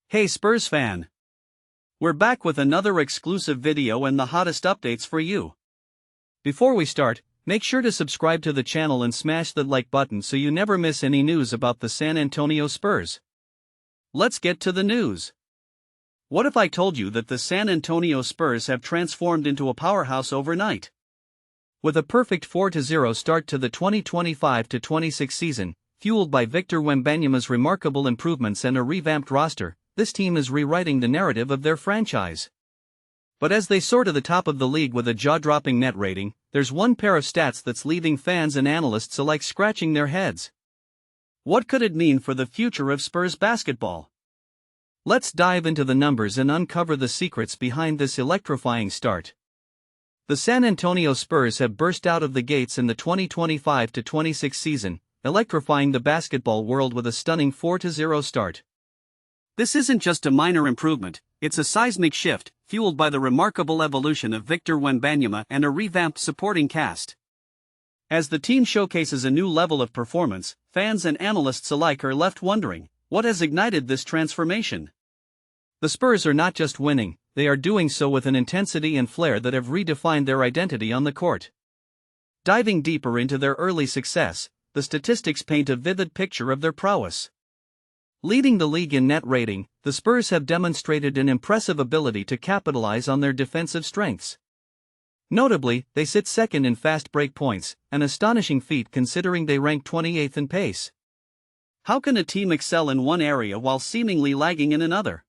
Hey Spurs fan! We're back with another exclusive video and the hottest updates for you. Before we start, make sure to subscribe to the channel and smash the like button so you never miss any news about the San Antonio Spurs. Let's get to the news. What if I told you that the San Antonio Spurs have transformed into a powerhouse overnight? With a perfect 4-0 start to the 2025-26 season, fueled by Victor Wembanyama's remarkable improvements and a revamped roster, this team is rewriting the narrative of their franchise. But as they soar to the top of the league with a jaw-dropping net rating, there's one pair of stats that's leaving fans and analysts alike scratching their heads. What could it mean for the future of Spurs basketball? Let's dive into the numbers and uncover the secrets behind this electrifying start. The San Antonio Spurs have burst out of the gates in the 2025-26 season, electrifying the basketball world with a stunning 4-0 start. This isn't just a minor improvement, it's a seismic shift, fueled by the remarkable evolution of Victor Wembanyama and a revamped supporting cast. As the team showcases a new level of performance, fans and analysts alike are left wondering, what has ignited this transformation? The Spurs are not just winning, they are doing so with an intensity and flair that have redefined their identity on the court. Diving deeper into their early success, the statistics paint a vivid picture of their prowess. Leading the league in net rating, the Spurs have demonstrated an impressive ability to capitalize on their defensive strengths. Notably, they sit second in fast break points, an astonishing feat considering they rank 28th in pace. How can a team excel in one area while seemingly lagging in another?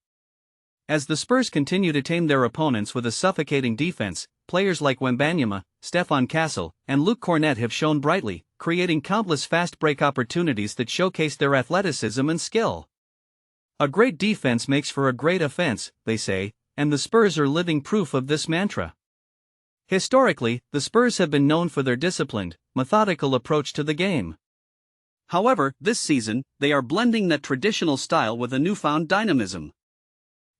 As the Spurs continue to tame their opponents with a suffocating defense, players like Wembanyama, Stephon Castle, and Luke Kornet have shone brightly, creating countless fast break opportunities that showcase their athleticism and skill. A great defense makes for a great offense, they say, and the Spurs are living proof of this mantra. Historically, the Spurs have been known for their disciplined, methodical approach to the game. However, this season, they are blending that traditional style with a newfound dynamism.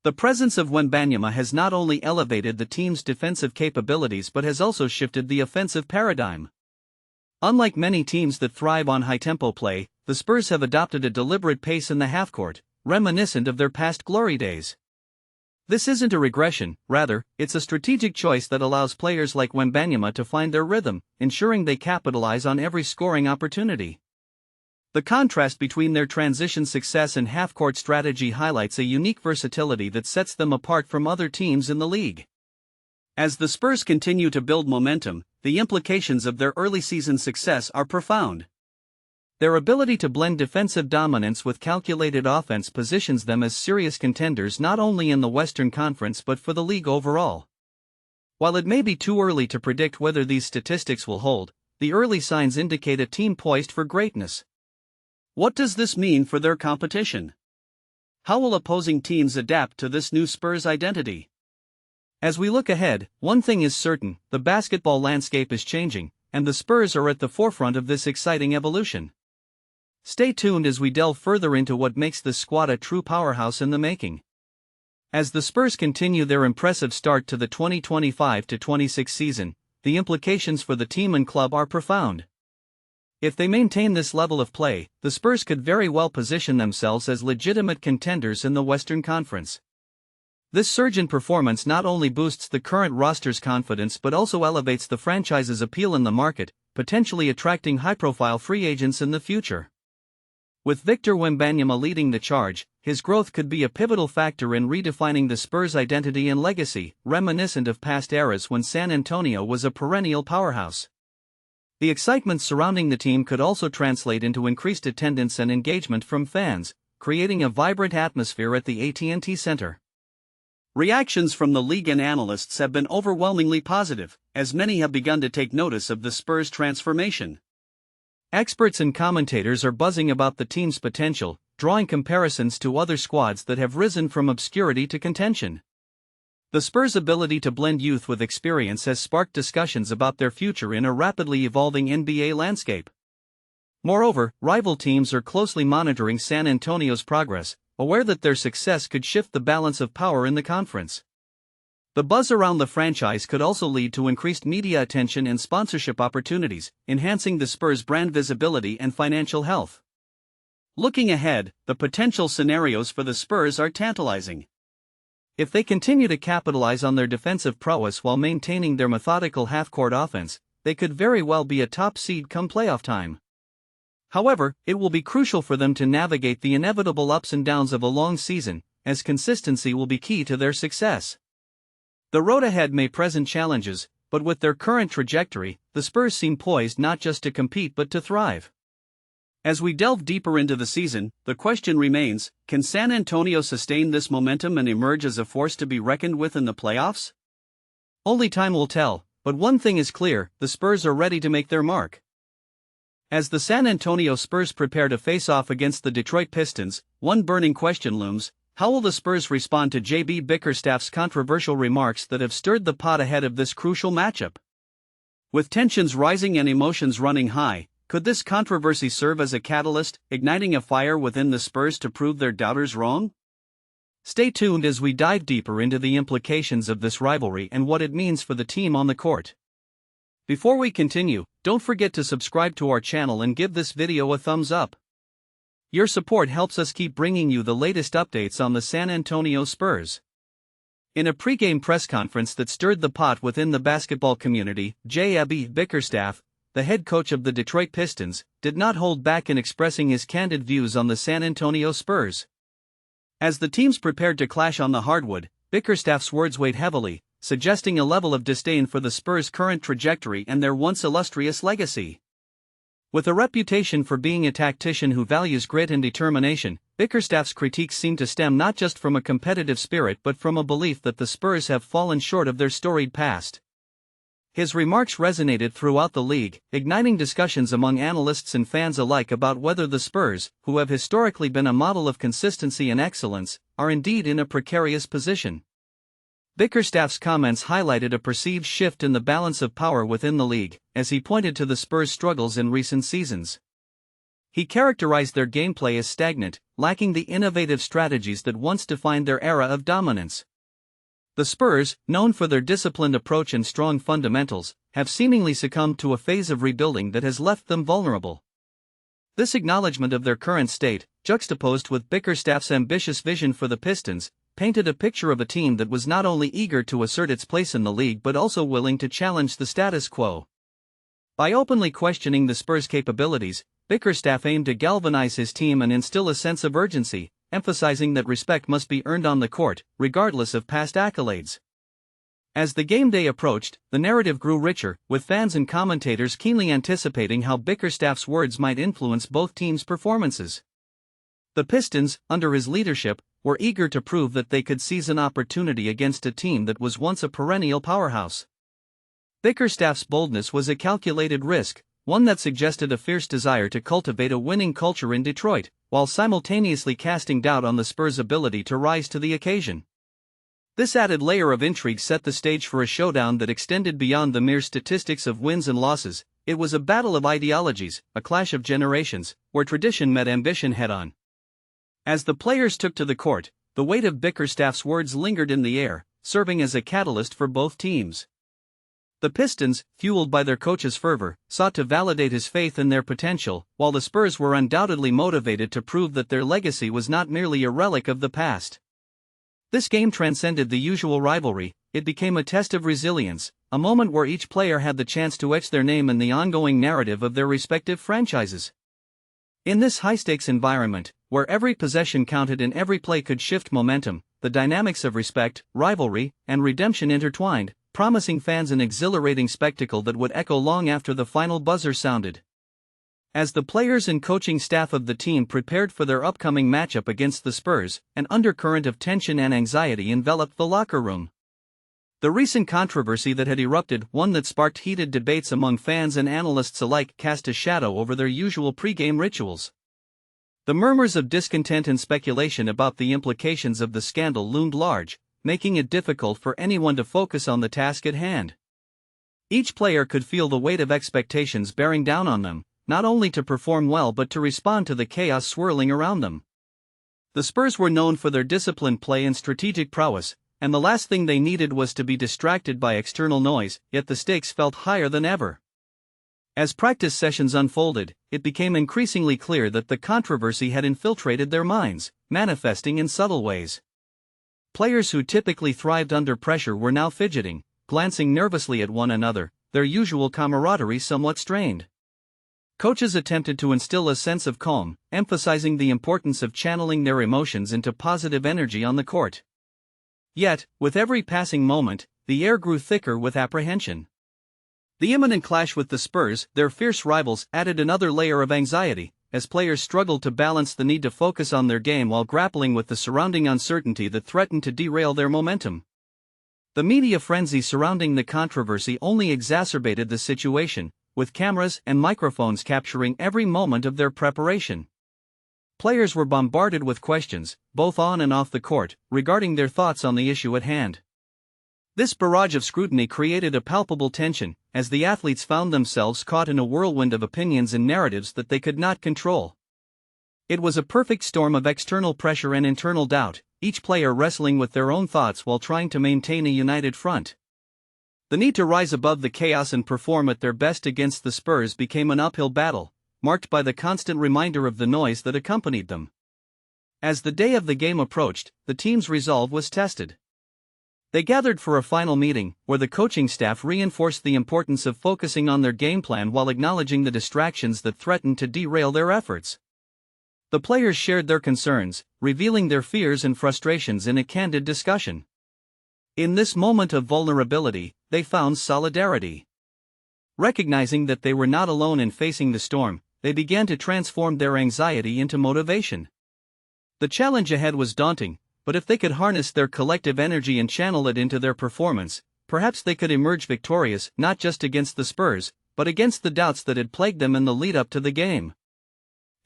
The presence of Wembanyama has not only elevated the team's defensive capabilities but has also shifted the offensive paradigm. Unlike many teams that thrive on high-tempo play, the Spurs have adopted a deliberate pace in the half-court, reminiscent of their past glory days. This isn't a regression, rather, it's a strategic choice that allows players like Wembanyama to find their rhythm, ensuring they capitalize on every scoring opportunity. The contrast between their transition success and half-court strategy highlights a unique versatility that sets them apart from other teams in the league. As the Spurs continue to build momentum, the implications of their early season success are profound. Their ability to blend defensive dominance with calculated offense positions them as serious contenders not only in the Western Conference but for the league overall. While it may be too early to predict whether these statistics will hold, the early signs indicate a team poised for greatness. What does this mean for their competition? How will opposing teams adapt to this new Spurs identity? As we look ahead, one thing is certain, the basketball landscape is changing, and the Spurs are at the forefront of this exciting evolution. Stay tuned as we delve further into what makes this squad a true powerhouse in the making. As the Spurs continue their impressive start to the 2025-26 season, the implications for the team and club are profound. If they maintain this level of play, the Spurs could very well position themselves as legitimate contenders in the Western Conference. This surge in performance not only boosts the current roster's confidence but also elevates the franchise's appeal in the market, potentially attracting high-profile free agents in the future. With Victor Wembanyama leading the charge, his growth could be a pivotal factor in redefining the Spurs' identity and legacy, reminiscent of past eras when San Antonio was a perennial powerhouse. The excitement surrounding the team could also translate into increased attendance and engagement from fans, creating a vibrant atmosphere at the AT&T Center. Reactions from the league and analysts have been overwhelmingly positive, as many have begun to take notice of the Spurs' transformation. Experts and commentators are buzzing about the team's potential, drawing comparisons to other squads that have risen from obscurity to contention. The Spurs' ability to blend youth with experience has sparked discussions about their future in a rapidly evolving NBA landscape. Moreover, rival teams are closely monitoring San Antonio's progress, aware that their success could shift the balance of power in the conference. The buzz around the franchise could also lead to increased media attention and sponsorship opportunities, enhancing the Spurs' brand visibility and financial health. Looking ahead, the potential scenarios for the Spurs are tantalizing. If they continue to capitalize on their defensive prowess while maintaining their methodical half-court offense, they could very well be a top seed come playoff time. However, it will be crucial for them to navigate the inevitable ups and downs of a long season, as consistency will be key to their success. The road ahead may present challenges, but with their current trajectory, the Spurs seem poised not just to compete but to thrive. As we delve deeper into the season, the question remains, can San Antonio sustain this momentum and emerge as a force to be reckoned with in the playoffs? Only time will tell, but one thing is clear, the Spurs are ready to make their mark. As the San Antonio Spurs prepare to face off against the Detroit Pistons, one burning question looms: how will the Spurs respond to JB Bickerstaff's controversial remarks that have stirred the pot ahead of this crucial matchup? With tensions rising and emotions running high, could this controversy serve as a catalyst, igniting a fire within the Spurs to prove their doubters wrong? Stay tuned as we dive deeper into the implications of this rivalry and what it means for the team on the court. Before we continue, don't forget to subscribe to our channel and give this video a thumbs up. Your support helps us keep bringing you the latest updates on the San Antonio Spurs. In a pre-game press conference that stirred the pot within the basketball community, JB Bickerstaff, the head coach of the Detroit Pistons, did not hold back in expressing his candid views on the San Antonio Spurs. As the teams prepared to clash on the hardwood, Bickerstaff's words weighed heavily, suggesting a level of disdain for the Spurs' current trajectory and their once illustrious legacy. With a reputation for being a tactician who values grit and determination, Bickerstaff's critiques seem to stem not just from a competitive spirit but from a belief that the Spurs have fallen short of their storied past. His remarks resonated throughout the league, igniting discussions among analysts and fans alike about whether the Spurs, who have historically been a model of consistency and excellence, are indeed in a precarious position. Bickerstaff's comments highlighted a perceived shift in the balance of power within the league, as he pointed to the Spurs' struggles in recent seasons. He characterized their gameplay as stagnant, lacking the innovative strategies that once defined their era of dominance. The Spurs, known for their disciplined approach and strong fundamentals, have seemingly succumbed to a phase of rebuilding that has left them vulnerable. This acknowledgement of their current state, juxtaposed with Bickerstaff's ambitious vision for the Pistons, painted a picture of a team that was not only eager to assert its place in the league but also willing to challenge the status quo. By openly questioning the Spurs' capabilities, Bickerstaff aimed to galvanize his team and instill a sense of urgency, emphasizing that respect must be earned on the court, regardless of past accolades. As the game day approached, the narrative grew richer, with fans and commentators keenly anticipating how Bickerstaff's words might influence both teams' performances. The Pistons, under his leadership, were eager to prove that they could seize an opportunity against a team that was once a perennial powerhouse. Bickerstaff's boldness was a calculated risk, one that suggested a fierce desire to cultivate a winning culture in Detroit, while simultaneously casting doubt on the Spurs' ability to rise to the occasion. This added layer of intrigue set the stage for a showdown that extended beyond the mere statistics of wins and losses. It was a battle of ideologies, a clash of generations, where tradition met ambition head-on. As the players took to the court, the weight of Bickerstaff's words lingered in the air, serving as a catalyst for both teams. The Pistons, fueled by their coach's fervor, sought to validate his faith in their potential, while the Spurs were undoubtedly motivated to prove that their legacy was not merely a relic of the past. This game transcended the usual rivalry. It became a test of resilience, a moment where each player had the chance to etch their name in the ongoing narrative of their respective franchises. In this high-stakes environment, where every possession counted and every play could shift momentum, the dynamics of respect, rivalry, and redemption intertwined, promising fans an exhilarating spectacle that would echo long after the final buzzer sounded. As the players and coaching staff of the team prepared for their upcoming matchup against the Spurs, an undercurrent of tension and anxiety enveloped the locker room. The recent controversy that had erupted, one that sparked heated debates among fans and analysts alike, cast a shadow over their usual pre-game rituals. The murmurs of discontent and speculation about the implications of the scandal loomed large, making it difficult for anyone to focus on the task at hand. Each player could feel the weight of expectations bearing down on them, not only to perform well but to respond to the chaos swirling around them. The Spurs were known for their disciplined play and strategic prowess, and the last thing they needed was to be distracted by external noise, yet the stakes felt higher than ever. As practice sessions unfolded, it became increasingly clear that the controversy had infiltrated their minds, manifesting in subtle ways. Players who typically thrived under pressure were now fidgeting, glancing nervously at one another, their usual camaraderie somewhat strained. Coaches attempted to instill a sense of calm, emphasizing the importance of channeling their emotions into positive energy on the court. Yet, with every passing moment, the air grew thicker with apprehension. The imminent clash with the Spurs, their fierce rivals, added another layer of anxiety, as players struggled to balance the need to focus on their game while grappling with the surrounding uncertainty that threatened to derail their momentum. The media frenzy surrounding the controversy only exacerbated the situation, with cameras and microphones capturing every moment of their preparation. Players were bombarded with questions, both on and off the court, regarding their thoughts on the issue at hand. This barrage of scrutiny created a palpable tension, as the athletes found themselves caught in a whirlwind of opinions and narratives that they could not control. It was a perfect storm of external pressure and internal doubt, each player wrestling with their own thoughts while trying to maintain a united front. The need to rise above the chaos and perform at their best against the Spurs became an uphill battle, marked by the constant reminder of the noise that accompanied them. As the day of the game approached, the team's resolve was tested. They gathered for a final meeting, where the coaching staff reinforced the importance of focusing on their game plan while acknowledging the distractions that threatened to derail their efforts. The players shared their concerns, revealing their fears and frustrations in a candid discussion. In this moment of vulnerability, they found solidarity. Recognizing that they were not alone in facing the storm, they began to transform their anxiety into motivation. The challenge ahead was daunting, but if they could harness their collective energy and channel it into their performance, perhaps they could emerge victorious not just against the Spurs, but against the doubts that had plagued them in the lead-up to the game.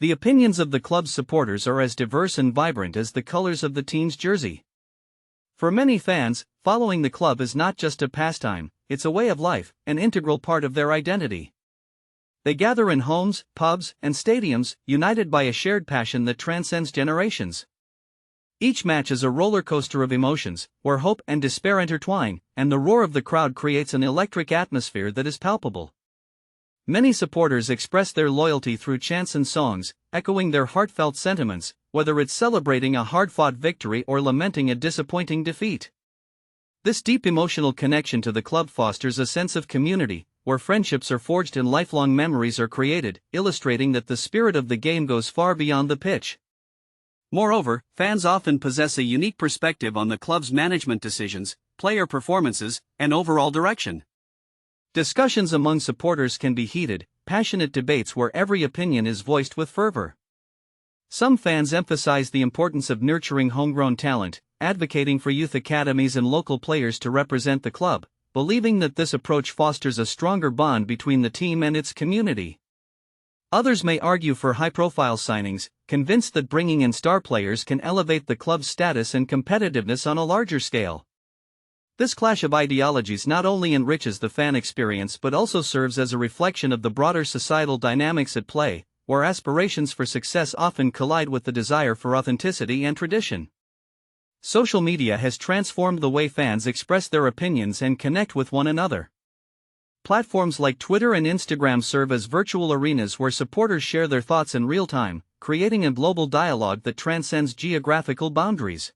The opinions of the club's supporters are as diverse and vibrant as the colors of the team's jersey. For many fans, following the club is not just a pastime, it's a way of life, an integral part of their identity. They gather in homes, pubs, and stadiums, united by a shared passion that transcends generations. Each match is a roller coaster of emotions, where hope and despair intertwine, and the roar of the crowd creates an electric atmosphere that is palpable. Many supporters express their loyalty through chants and songs, echoing their heartfelt sentiments, whether it's celebrating a hard-fought victory or lamenting a disappointing defeat. This deep emotional connection to the club fosters a sense of community, where friendships are forged and lifelong memories are created, illustrating that the spirit of the game goes far beyond the pitch. Moreover, fans often possess a unique perspective on the club's management decisions, player performances, and overall direction. Discussions among supporters can be heated, passionate debates where every opinion is voiced with fervor. Some fans emphasize the importance of nurturing homegrown talent, advocating for youth academies and local players to represent the club, believing that this approach fosters a stronger bond between the team and its community. Others may argue for high-profile signings, convinced that bringing in star players can elevate the club's status and competitiveness on a larger scale. This clash of ideologies not only enriches the fan experience but also serves as a reflection of the broader societal dynamics at play, where aspirations for success often collide with the desire for authenticity and tradition. Social media has transformed the way fans express their opinions and connect with one another. Platforms like Twitter and Instagram serve as virtual arenas where supporters share their thoughts in real time, creating a global dialogue that transcends geographical boundaries.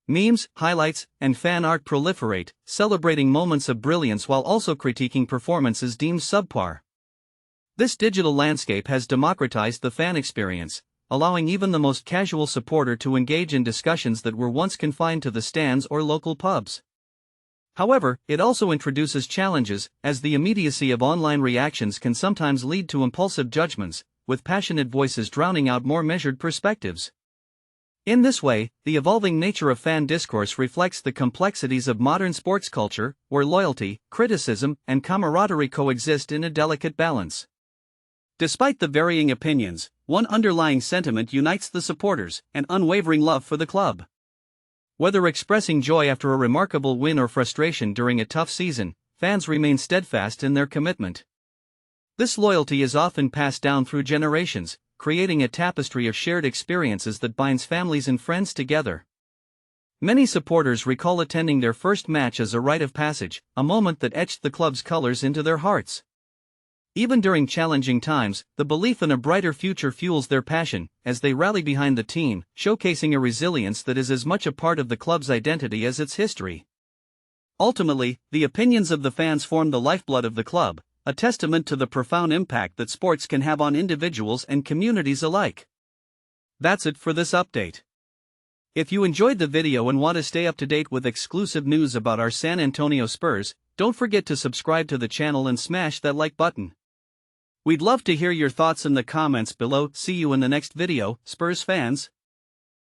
Memes, highlights, and fan art proliferate, celebrating moments of brilliance while also critiquing performances deemed subpar. This digital landscape has democratized the fan experience, allowing even the most casual supporter to engage in discussions that were once confined to the stands or local pubs. However, it also introduces challenges, as the immediacy of online reactions can sometimes lead to impulsive judgments, with passionate voices drowning out more measured perspectives. In this way, the evolving nature of fan discourse reflects the complexities of modern sports culture, where loyalty, criticism, and camaraderie coexist in a delicate balance. Despite the varying opinions, one underlying sentiment unites the supporters: an unwavering love for the club. Whether expressing joy after a remarkable win or frustration during a tough season, fans remain steadfast in their commitment. This loyalty is often passed down through generations, creating a tapestry of shared experiences that binds families and friends together. Many supporters recall attending their first match as a rite of passage, a moment that etched the club's colors into their hearts. Even during challenging times, the belief in a brighter future fuels their passion, as they rally behind the team, showcasing a resilience that is as much a part of the club's identity as its history. Ultimately, the opinions of the fans form the lifeblood of the club, a testament to the profound impact that sports can have on individuals and communities alike. That's it for this update. If you enjoyed the video and want to stay up to date with exclusive news about our San Antonio Spurs, don't forget to subscribe to the channel and smash that like button. We'd love to hear your thoughts in the comments below. See you in the next video, Spurs fans.